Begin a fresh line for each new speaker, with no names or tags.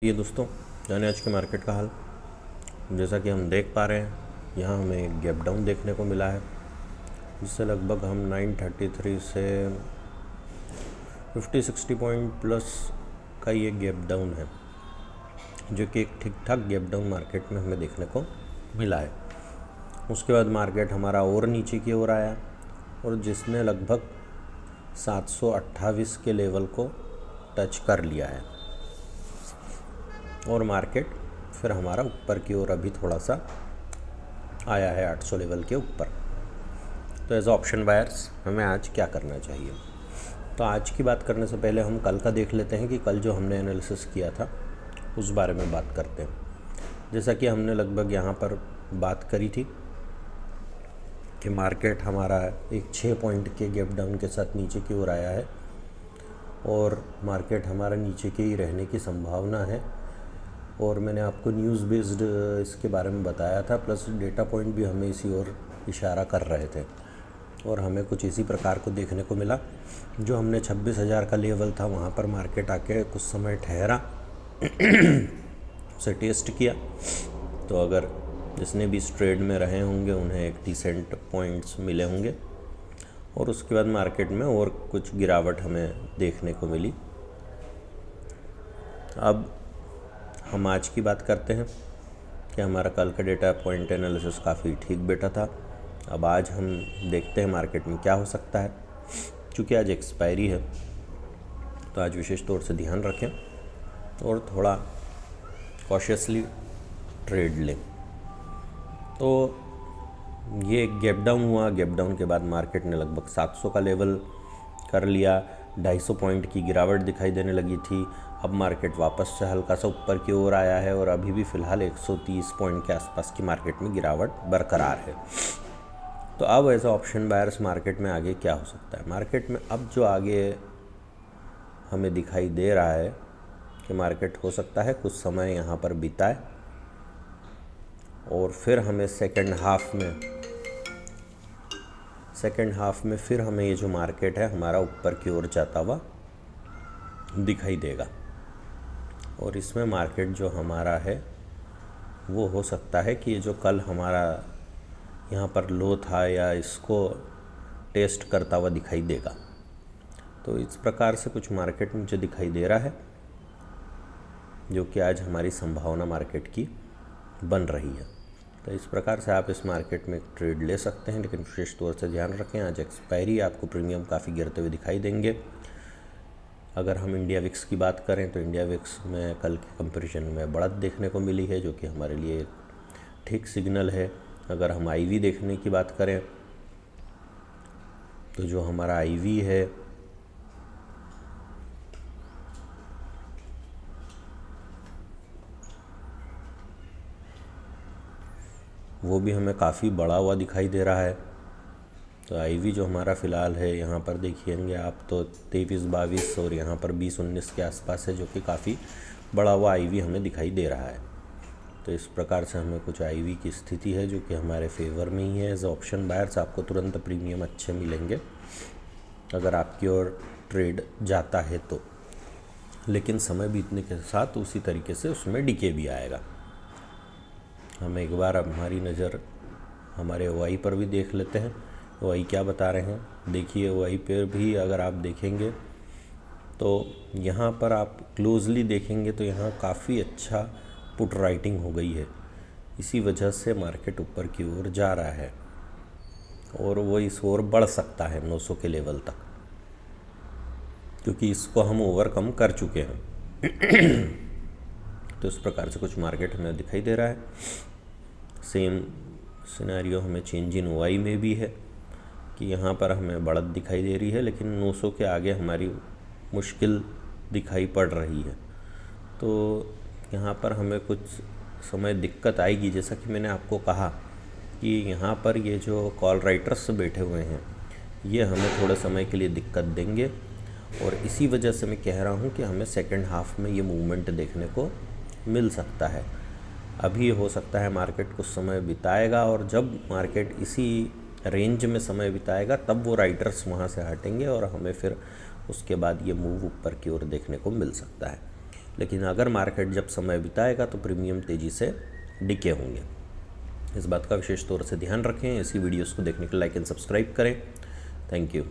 ये दोस्तों जाने आज के मार्केट का हाल। जैसा कि हम देख पा रहे हैं, यहाँ हमें एक गैप डाउन देखने को मिला है, जिससे लगभग हम 933 से 50-60 पॉइंट प्लस का ये गैप डाउन है, जो कि एक ठीक ठाक गैप डाउन मार्केट में हमें देखने को मिला है। उसके बाद मार्केट हमारा और नीचे की ओर आया और जिसने लगभग 728 के लेवल को टच कर लिया है और मार्केट फिर हमारा ऊपर की ओर अभी थोड़ा सा आया है 800 लेवल के ऊपर। तो एज ऑप्शन बायर्स हमें आज क्या करना चाहिए? तो आज की बात करने से पहले हम कल का देख लेते हैं कि कल जो हमने एनालिसिस किया था उस बारे में बात करते हैं। जैसा कि हमने लगभग यहाँ पर बात करी थी कि मार्केट हमारा एक 6 पॉइंट के गैप डाउन के साथ नीचे की ओर आया है और मार्केट हमारा नीचे के ही रहने की संभावना है। और मैंने आपको न्यूज़ बेस्ड इसके बारे में बताया था, प्लस डेटा पॉइंट भी हमें इसी ओर इशारा कर रहे थे और हमें कुछ इसी प्रकार को देखने को मिला। जो हमने 26,000 का लेवल था वहाँ पर मार्केट आके कुछ समय ठहरा, उसे टेस्ट किया। तो अगर जिसने भी इस ट्रेड में रहे होंगे उन्हें एक डिसेंट पॉइंट्स मिले होंगे और उसके बाद मार्केट में और कुछ गिरावट हमें देखने को मिली। अब हम आज की बात करते हैं कि हमारा कल का डेटा पॉइंट एनालिसिस काफ़ी ठीक बैठा था। अब आज हम देखते हैं मार्केट में क्या हो सकता है। क्योंकि आज एक्सपायरी है तो आज विशेष तौर से ध्यान रखें और थोड़ा कॉशियसली ट्रेड लें। तो ये गैप डाउन हुआ। गैप डाउन के बाद मार्केट ने लगभग 700 का लेवल कर लिया, 250 पॉइंट की गिरावट दिखाई देने लगी थी। अब मार्केट वापस से हल्का सा ऊपर की ओर आया है और अभी भी फ़िलहाल 130 पॉइंट के आसपास की मार्केट में गिरावट बरकरार है। तो अब एज ऑप्शन बायर्स मार्केट में आगे क्या हो सकता है? मार्केट में अब जो आगे हमें दिखाई दे रहा है कि मार्केट हो सकता है कुछ समय यहाँ पर बिताए और फिर हमें सेकेंड हाफ में फिर हमें ये जो मार्केट है हमारा ऊपर की ओर जाता हुआ दिखाई देगा। और इसमें मार्केट जो हमारा है वो हो सकता है कि ये जो कल हमारा यहाँ पर लो था या इसको टेस्ट करता हुआ दिखाई देगा। तो इस प्रकार से कुछ मार्केट मुझे दिखाई दे रहा है, जो कि आज हमारी संभावना मार्केट की बन रही है। तो इस प्रकार से आप इस मार्केट में एक ट्रेड ले सकते हैं, लेकिन विशेष तौर से ध्यान रखें आज एक्सपायरी, आपको प्रीमियम काफ़ी गिरते हुए दिखाई देंगे। अगर हम इंडिया विक्स की बात करें तो इंडिया विक्स में कल के कंपैरिजन में बढ़त देखने को मिली है, जो कि हमारे लिए ठीक सिग्नल है। अगर हम आईवी देखने की बात करें तो जो हमारा आईवी है वो भी हमें काफ़ी बड़ा हुआ दिखाई दे रहा है। तो आईवी जो हमारा फ़िलहाल है यहाँ पर देखिएंगे आप तो 23-22 और यहाँ पर 20-19 के आसपास है, जो कि काफ़ी बड़ा हुआ आईवी हमें दिखाई दे रहा है। तो इस प्रकार से हमें कुछ आईवी की स्थिति है जो कि हमारे फेवर में ही है। एज ऑप्शन बायर्स आपको तुरंत प्रीमियम अच्छे मिलेंगे अगर आपकी ओर ट्रेड जाता है तो, लेकिन समय बीतने के साथ उसी तरीके से उसमें डीके भी आएगा। हम एक बार हमारी नज़र हमारे ओआई पर भी देख लेते हैं, ओआई क्या बता रहे हैं। देखिए ओआई पर भी अगर आप देखेंगे तो यहाँ पर आप क्लोजली देखेंगे तो यहाँ काफ़ी अच्छा पुट राइटिंग हो गई है। इसी वजह से मार्केट ऊपर की ओर जा रहा है और वो इस ओर बढ़ सकता है 900 के लेवल तक, क्योंकि इसको हम ओवरकम कर चुके हैं। तो इस प्रकार से कुछ मार्केट हमें दिखाई दे रहा है। सेम सिनेरियो हमें चेंज इन ओआई में भी है कि यहाँ पर हमें बढ़त दिखाई दे रही है, लेकिन 900 के आगे हमारी मुश्किल दिखाई पड़ रही है। तो यहाँ पर हमें कुछ समय दिक्कत आएगी। जैसा कि मैंने आपको कहा कि यहाँ पर ये जो कॉल राइटर्स बैठे हुए हैं ये हमें थोड़े समय के लिए दिक्कत देंगे और इसी वजह से मैं कह रहा हूँ कि हमें सेकंड हाफ में ये मूवमेंट देखने को मिल सकता है। अभी हो सकता है मार्केट कुछ समय बिताएगा और जब मार्केट इसी रेंज में समय बिताएगा तब वो राइटर्स वहाँ से हटेंगे और हमें फिर उसके बाद ये मूव ऊपर की ओर देखने को मिल सकता है। लेकिन अगर मार्केट जब समय बिताएगा तो प्रीमियम तेज़ी से डिके होंगे। इस बात का विशेष तौर से ध्यान रखें। ऐसी वीडियोस को देखने के लिए लाइक एंड सब्सक्राइब करें। Thank you.